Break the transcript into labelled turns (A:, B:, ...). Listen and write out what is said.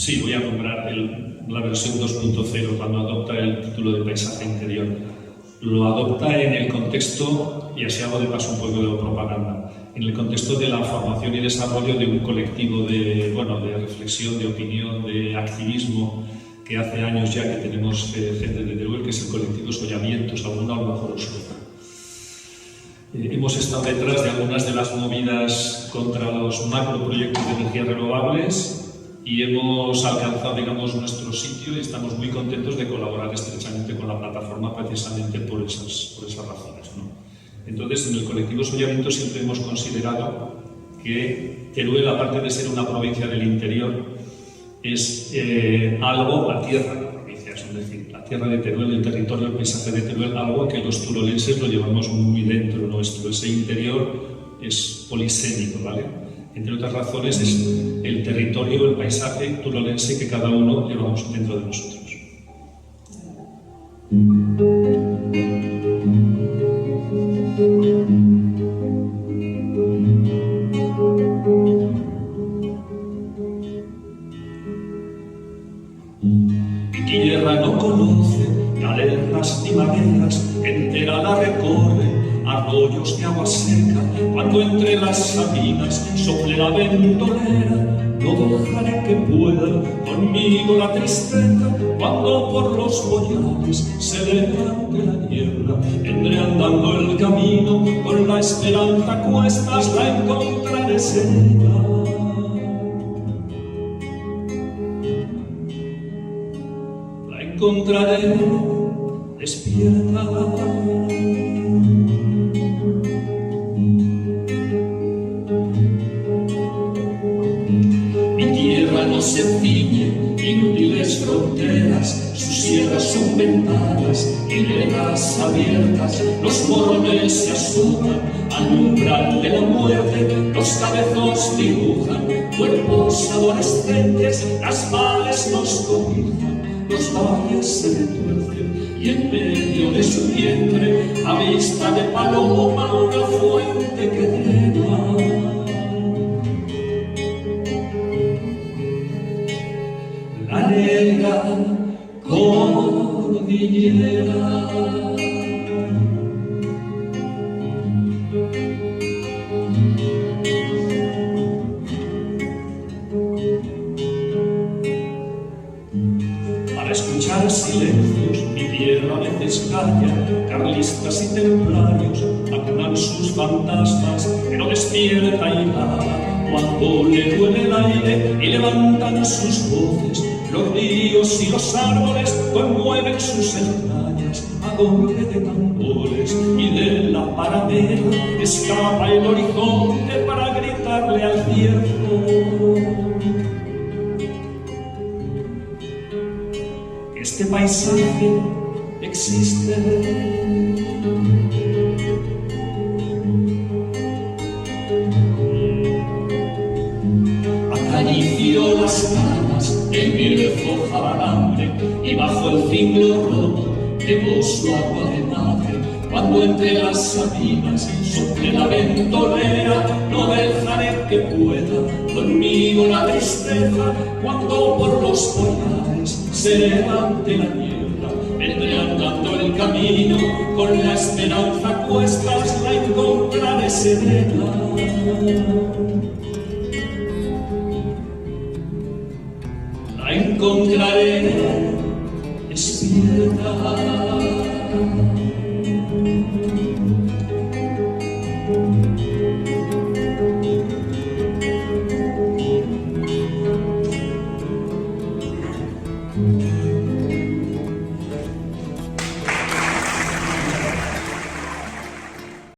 A: Sí, voy a nombrar la versión 2.0 cuando adopta el título de paisaje interior. Lo adopta en el contexto, y así hago de paso un poco de propaganda, en el contexto de la formación y desarrollo de un colectivo de reflexión, de opinión, de activismo, que hace años ya que tenemos gente de Teruel, que es el colectivo Sollamientos, alguno a lo mejor os suena. Hemos estado detrás de algunas de las movidas contra los macroproyectos de energías renovables y hemos alcanzado, digamos, nuestro sitio y estamos muy contentos de colaborar estrechamente con la plataforma precisamente por esas razones, ¿no? Entonces, en el colectivo Sollamientos siempre hemos considerado que Teruel, aparte de ser una provincia del interior, es algo, la tierra de la provincia, es decir, la tierra de Teruel, el territorio, el paisaje de Teruel, algo que los turolenses lo llevamos muy dentro nuestro. Ese interior es polisémico, ¿vale? Entre otras razones es el territorio, el paisaje turolense que cada uno llevamos dentro de nosotros. Mi tierra no conoce galeras ni maderas, entera la recorre arroyos de agua seca. Cuando entre las sabinas sople la ventolera, no dejaré que pueda conmigo la tristeza. Cuando por los boyales se levante la niebla, vendré andando el camino con la esperanza a cuestas, la encontraré serena. La encontraré despierta. No se ciñe inútiles fronteras, sus sierras son ventanas y vegas abiertas. Los morones se asoman al umbral de la muerte, los cabezos dibujan cuerpos adolescentes, las males nos cobijan, los valles se retuercen y en medio de su vientre, a vista de paloma, una fuente que drena. La negra cordillera. Para escuchar silencios, mi tierra a veces calla, carlistas y templarios acnan sus fantasmas, pero despierta y nada cuando le duele el aire y levantan sus voces. Los ríos y los árboles conmueven sus entrañas a golpe de tambores, y de la paradera escapa el horizonte para gritarle al cielo. Este paisaje existe. Acaricio las caras de mi viejo jabalambre y bajo el cinglo roto bebo su agua de madre. Cuando entre las sabinas sople la ventolera, no dejaré que pueda conmigo la tristeza. Cuando por los boyales se levante la niebla, vendré andando el camino con la esperanza a cuestas, la encontraré serena. La encontraré despierta.